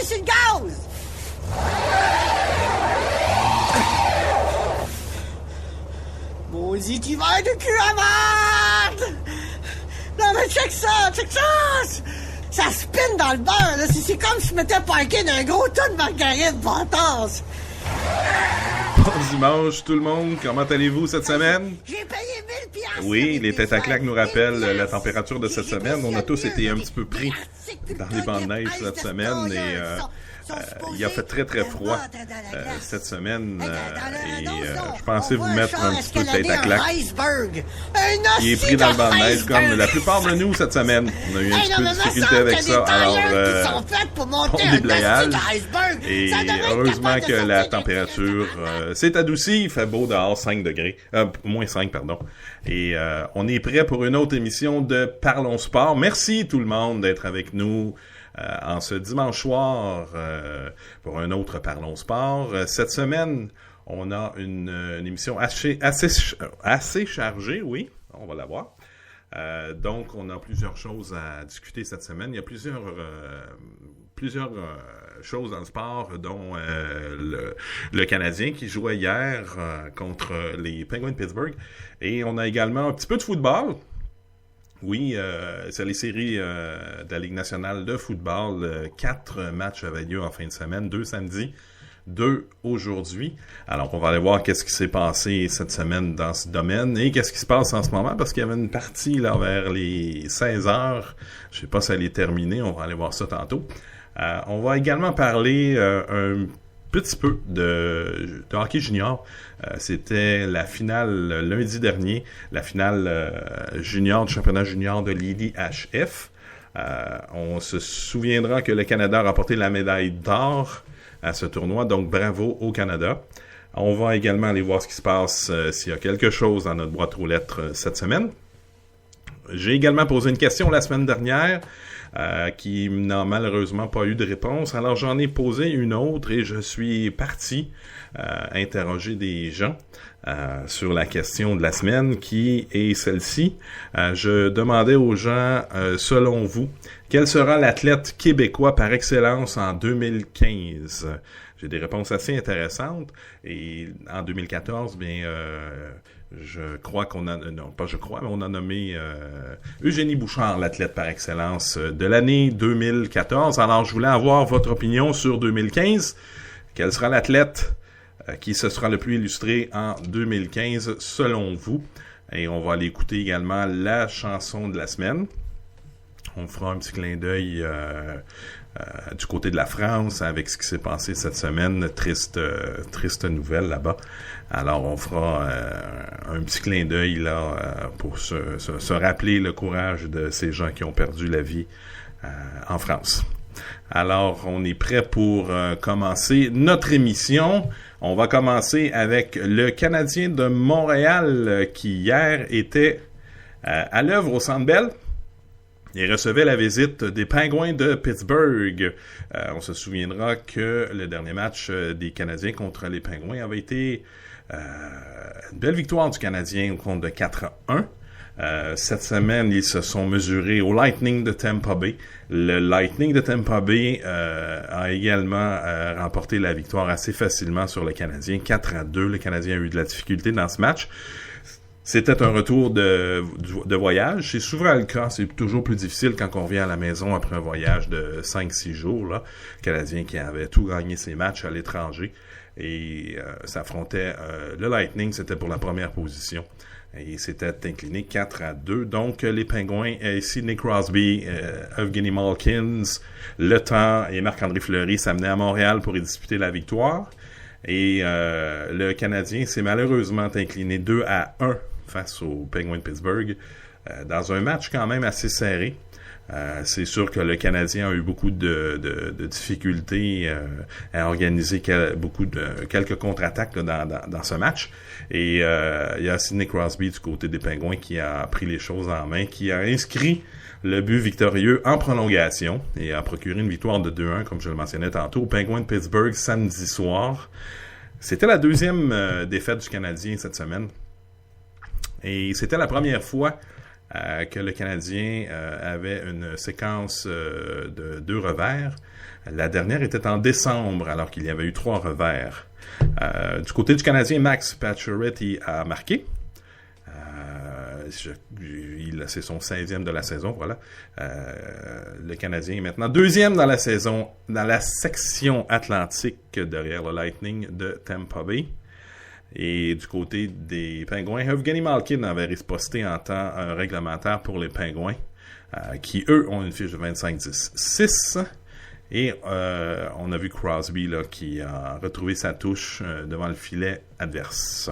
sur le gaz! Maudit hiver de cul à merde! Non mais check ça! Ça spin dans le beurre, là. C'est comme si je m'étais parqué d'un gros tas de margarines Ventas. Bon dimanche tout le monde, comment allez-vous cette semaine? J'ai payé 1000 piastres. Oui, les têtes à claques nous rappellent la température de cette semaine. On a tous été un petit peu pris dans les bancs de neige cette semaine et il a fait très très froid cette semaine et je pensais vous mettre un petit peu de tête à claques. Il est pris dans le banc de neige comme la plupart de nous cette semaine. On a eu un petit peu de difficulté avec ça, alors on déblayage et heureusement que la température s'est adoucie, il fait beau dehors, 5 degrés, moins 5 pardon, et on est prêt pour une autre émission de Parlons Sport. Merci tout le monde d'être avec nous en ce dimanche soir pour un autre Parlons Sport. Cette semaine, on a une émission assez chargée, oui, on va la voir. Donc, on a plusieurs choses à discuter cette semaine. Il y a plusieurs choses dans le sport, dont le Canadien qui jouait hier contre les Penguins de Pittsburgh. Et on a également un petit peu de football. Oui, c'est les séries de la Ligue nationale de football. 4 matchs avaient lieu en fin de semaine, 2 samedi, 2 aujourd'hui. Alors, on va aller voir qu'est-ce qui s'est passé cette semaine dans ce domaine et qu'est-ce qui se passe en ce moment, parce qu'il y avait une partie là vers les 16 heures. Je sais pas si elle est terminée, on va aller voir ça tantôt. On va également parler un petit peu de hockey junior. C'était la finale lundi dernier, la finale junior du championnat junior de l'IDHF. On se souviendra que le Canada a remporté la médaille d'or à ce tournoi, donc bravo au Canada. On va également aller voir ce qui se passe s'il y a quelque chose dans notre boîte aux lettres cette semaine. J'ai également posé une question la semaine dernière qui n'a malheureusement pas eu de réponse. Alors j'en ai posé une autre et je suis parti interroger des gens sur la question de la semaine qui est celle-ci. Je demandais aux gens, selon vous, quel sera l'athlète québécois par excellence en 2015? J'ai des réponses assez intéressantes. Et en 2014, je crois qu'on a... Non, pas je crois, mais on a nommé Eugénie Bouchard, l'athlète par excellence de l'année 2014. Alors, je voulais avoir votre opinion sur 2015. Quel sera l'athlète qui se sera le plus illustré en 2015, selon vous? Et on va aller écouter également la chanson de la semaine. On fera un petit clin d'œil du côté de la France avec ce qui s'est passé cette semaine. Triste nouvelle là-bas. Alors, on fera un petit clin d'œil là pour se rappeler le courage de ces gens qui ont perdu la vie en France. Alors, on est prêt pour commencer notre émission. On va commencer avec le Canadien de Montréal qui hier était à l'œuvre au Centre Bell. Il recevait la visite des Penguins de Pittsburgh. On se souviendra que le dernier match des Canadiens contre les Penguins avait été une belle victoire du Canadien au compte de 4-1. Cette semaine, ils se sont mesurés au Lightning de Tampa Bay. Le Lightning de Tampa Bay a également remporté la victoire assez facilement sur le Canadien, 4-2. Le Canadien a eu de la difficulté dans ce match. C'était un retour de voyage. C'est souvent le cas. C'est toujours plus difficile quand on revient à la maison après un voyage de 5-6 jours. Là. Le Canadien qui avait tout gagné ses matchs à l'étranger et s'affrontait le Lightning. C'était pour la première position. Et c'était incliné 4-2. Donc, les Pingouins, Sidney Crosby, Evgeny Malkin, Le Temps et Marc-André Fleury s'amenaient à Montréal pour y disputer la victoire. Et le Canadien s'est malheureusement incliné 2-1 face aux Penguins de Pittsburgh dans un match quand même assez serré. C'est sûr que le Canadien a eu beaucoup de difficultés à organiser quelques contre-attaques là, dans ce match. Et il y a Sidney Crosby du côté des Penguins qui a pris les choses en main, qui a inscrit le but victorieux en prolongation et a procuré une victoire de 2-1, comme je le mentionnais tantôt, aux Penguins de Pittsburgh samedi soir. C'était la deuxième défaite du Canadien cette semaine. Et c'était la première fois que le Canadien avait une séquence de 2 revers. La dernière était en décembre, alors qu'il y avait eu 3 revers. Du côté du Canadien, Max Pacioretty a marqué. C'est son 16e de la saison, voilà. Le Canadien est maintenant 2e dans la saison, dans la section atlantique derrière le Lightning de Tampa Bay. Et du côté des Pingouins, Evgeny Malkin avait riposté en temps réglementaire pour les Pingouins, qui, eux, ont une fiche de 25-10-6. Et on a vu Crosby là, qui a retrouvé sa touche devant le filet adverse.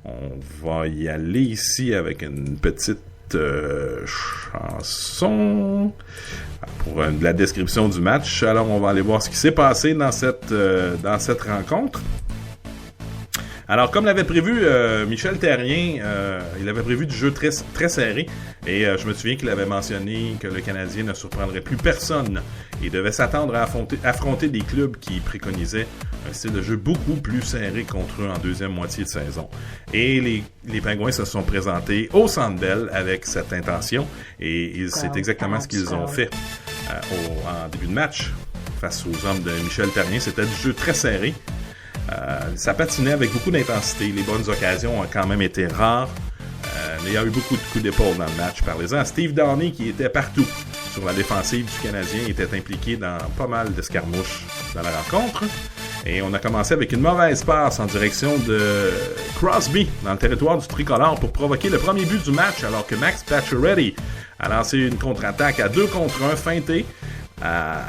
On va y aller ici avec une petite chanson pour la description du match. Alors, on va aller voir ce qui s'est passé dans cette rencontre. Alors, comme l'avait prévu Michel Therrien, il avait prévu du jeu très, très serré. Et je me souviens qu'il avait mentionné que le Canadien ne surprendrait plus personne et devait s'attendre à affronter des clubs qui préconisaient un style de jeu beaucoup plus serré contre eux en deuxième moitié de saison. Et les Pingouins se sont présentés au Centre Bell avec cette intention. Et c'est exactement ce qu'ils ont fait en début de match face aux hommes de Michel Therrien. C'était du jeu très serré. Ça patinait avec beaucoup d'intensité. Les bonnes occasions ont quand même été rares. Mais il y a eu beaucoup de coups d'épaule dans le match. Parlez-en à Steve Downey qui était partout sur la défensive du Canadien. Il était impliqué dans pas mal d'escarmouches dans la rencontre. Et on a commencé avec une mauvaise passe en direction de Crosby dans le territoire du tricolore pour provoquer le premier but du match alors que Max Pacioretty a lancé une contre-attaque à 2 contre 1 feintée.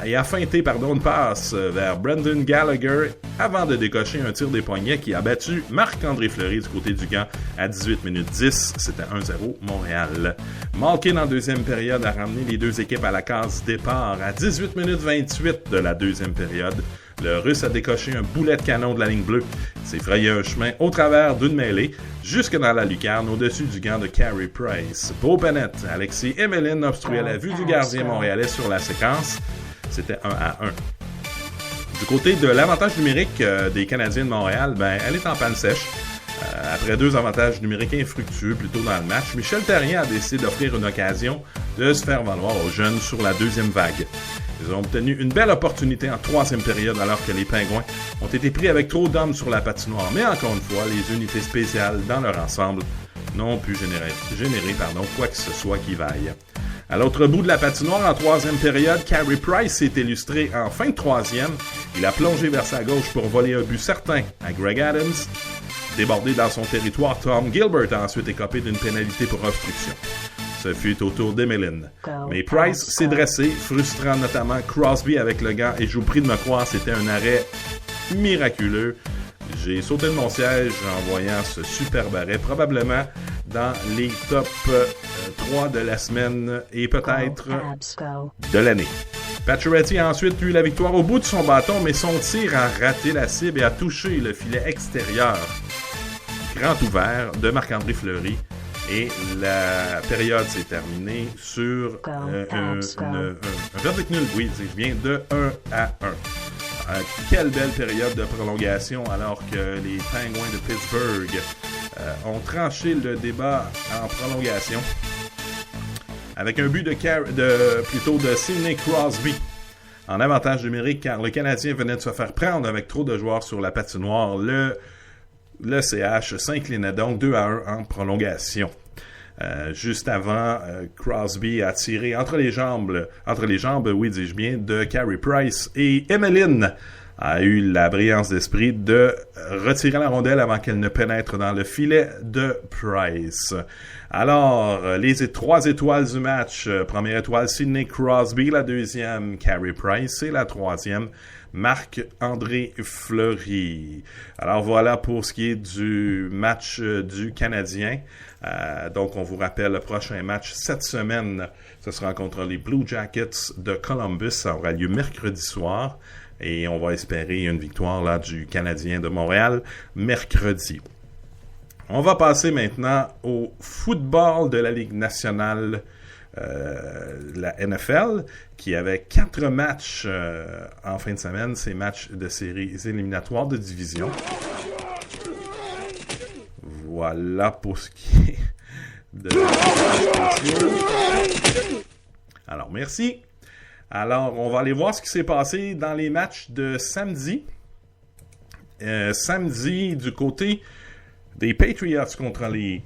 Et a feinté une passe vers Brendan Gallagher avant de décocher un tir des poignets qui a battu Marc-André Fleury du côté du Gant à 18 minutes 10. C'était 1-0 Montréal. Malkin en deuxième période a ramené les deux équipes à la case départ à 18 minutes 28 de la deuxième période. Le Russe a décoché un boulet de canon de la ligne bleue. Il s'est frayé un chemin au travers d'une mêlée jusque dans la lucarne au-dessus du gant de Carey Price. Beau Bennett, Alexis Emelin obstruait la vue du gardien montréalais sur la séquence. C'était 1-1. Du côté de l'avantage numérique des Canadiens de Montréal, elle est en panne sèche. Après 2 avantages numériques infructueux plus tôt dans le match, Michel Therrien a décidé d'offrir une occasion de se faire valoir aux jeunes sur la deuxième vague. Ils ont obtenu une belle opportunité en troisième période alors que les Pingouins ont été pris avec trop d'hommes sur la patinoire. Mais encore une fois, les unités spéciales dans leur ensemble n'ont pu générer quoi que ce soit qui vaille. À l'autre bout de la patinoire, en troisième période, Carey Price s'est illustré en fin de troisième. Il a plongé vers sa gauche pour voler un but certain à Greg Adams. Débordé dans son territoire, Tom Gilbert a ensuite écopé d'une pénalité pour obstruction. Ce fut au tour d'Emelin. Mais Price s'est dressé, frustrant notamment Crosby avec le gant, et je vous prie de me croire, c'était un arrêt miraculeux. J'ai sauté de mon siège en voyant ce superbe arrêt, probablement dans les top 3 de la semaine et peut-être de l'année. Pacioretty a ensuite eu la victoire au bout de son bâton, mais son tir a raté la cible et a touché le filet extérieur grand ouvert de Marc-André Fleury. Et la période s'est terminée sur un verdict nul, oui, je viens de 1-1. Quelle belle période de prolongation alors que les Penguins de Pittsburgh ont tranché le débat en prolongation avec un but de Sidney Crosby en avantage numérique car le Canadien venait de se faire prendre avec trop de joueurs sur la patinoire. Le CH s'inclinait donc 2-1 en prolongation. Juste avant, Crosby a tiré entre les jambes, oui, dis-je bien, de Carey Price et Emelin a eu la brillance d'esprit de retirer la rondelle avant qu'elle ne pénètre dans le filet de Price. Alors, les 3 étoiles du match, première étoile Sidney Crosby, la deuxième Carey Price et la troisième Marc-André Fleury. Alors voilà pour ce qui est du match du Canadien. Donc on vous rappelle le prochain match cette semaine, ce sera contre les Blue Jackets de Columbus. Ça aura lieu mercredi soir et on va espérer une victoire là du Canadien de Montréal mercredi. On va passer maintenant au football de la Ligue nationale, la NFL, qui avait 4 matchs en fin de semaine, ces matchs de séries éliminatoires de division. Voilà pour ce qui est Alors, merci. Alors, on va aller voir ce qui s'est passé dans les matchs de samedi. Samedi, du côté des Patriots contre les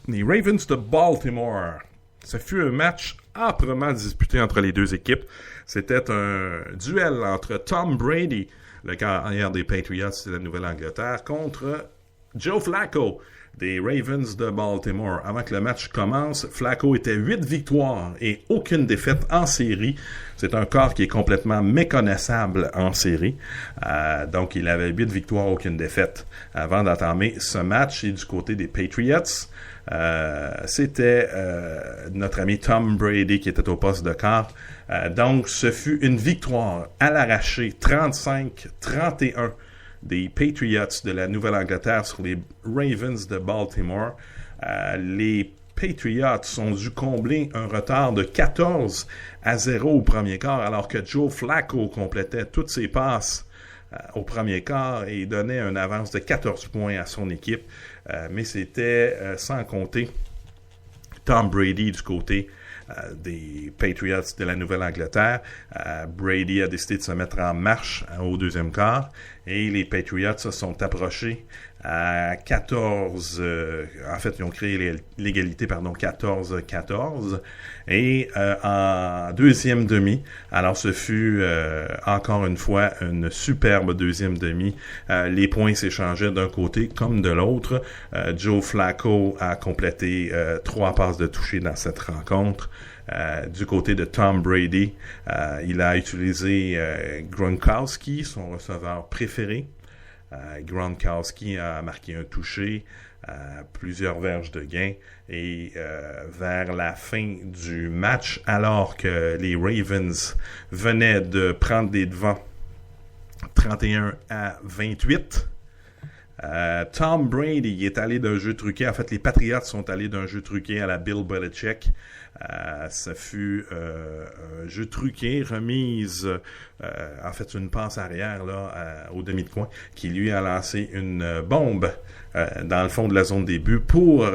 Ravens de Baltimore. Ce fut un match âprement disputé entre les deux équipes. C'était un duel entre Tom Brady, le carrière des Patriots de la Nouvelle-Angleterre, contre Joe Flacco des Ravens de Baltimore. Avant que le match commence, Flacco était 8 victoires et aucune défaite en série. C'est un corps qui est complètement méconnaissable en série. Donc, il avait 8 victoires, aucune défaite avant d'entamer ce match. Et du côté des Patriots, c'était notre ami Tom Brady qui était au poste de quart. Donc, ce fut une victoire à l'arraché, 35-31 des Patriots de la Nouvelle-Angleterre sur les Ravens de Baltimore. Les Patriots ont dû combler un retard de 14-0 au premier quart, alors que Joe Flacco complétait toutes ses passes au premier quart et donnait une avance de 14 points à son équipe. Mais c'était sans compter Tom Brady du côté des Patriots de la Nouvelle-Angleterre. Brady a décidé de se mettre en marche au deuxième quart et les Patriots se sont approchés à 14... en fait, ils ont créé l'égalité, 14-14. Et en deuxième demi, alors ce fut encore une fois une superbe deuxième demi. Les points s'échangeaient d'un côté comme de l'autre. Joe Flacco a complété 3 passes de toucher dans cette rencontre. Du côté de Tom Brady, il a utilisé Gronkowski, son receveur préféré. Gronkowski a marqué un toucher, plusieurs verges de gain et vers la fin du match, alors que les Ravens venaient de prendre des devants 31-28, Tom Brady est allé d'un jeu truqué. En fait, les Patriots sont allés d'un jeu truqué à la Bill Belichick. Ça fut un jeu truqué, remise, en fait, une passe arrière là, au demi de coin, qui lui a lancé une bombe dans le fond de la zone des buts pour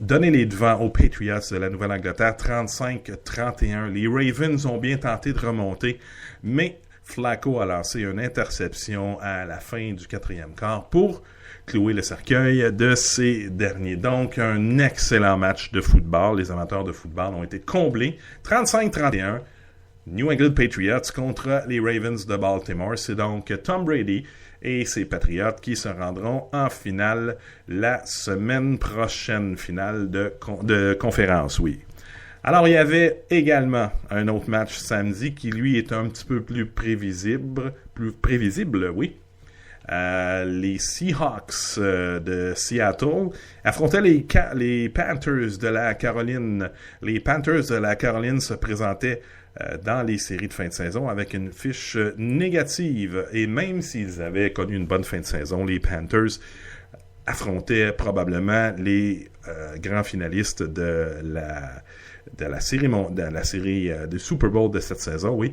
donner les devants aux Patriots de la Nouvelle-Angleterre, 35-31. Les Ravens ont bien tenté de remonter, mais Flacco a lancé une interception à la fin du 4e quart pour clouer le cercueil de ces derniers. Donc, un excellent match de football. Les amateurs de football ont été comblés. 35-31, New England Patriots contre les Ravens de Baltimore. C'est donc Tom Brady et ses Patriots qui se rendront en finale la semaine prochaine. Finale de conférence, oui. Alors, il y avait également un autre match samedi qui, lui, est un petit peu plus prévisible, oui. Les Seahawks de Seattle affrontaient les Panthers de la Caroline. Les Panthers de la Caroline se présentaient dans les séries de fin de saison avec une fiche négative. Et même s'ils avaient connu une bonne fin de saison, les Panthers affrontaient probablement les grands finalistes de la série de Super Bowl de cette saison, oui.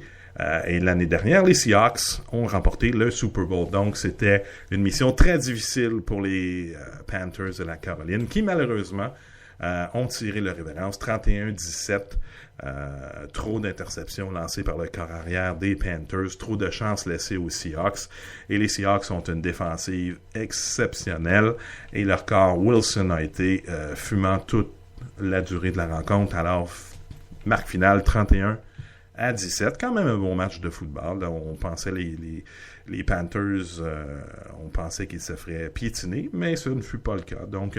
Et l'année dernière, les Seahawks ont remporté le Super Bowl. Donc, c'était une mission très difficile pour les Panthers de la Caroline, qui malheureusement ont tiré leur révérence 31-17. Trop d'interceptions lancées par le corps arrière des Panthers, trop de chances laissées aux Seahawks. Et les Seahawks ont une défensive exceptionnelle. Et leur corps Wilson a été fumant toute la durée de la rencontre. Alors, marque finale 31-17. Quand même un bon match de football. Là, on pensait les Panthers, on pensait qu'ils se feraient piétiner, mais ce ne fut pas le cas. Donc,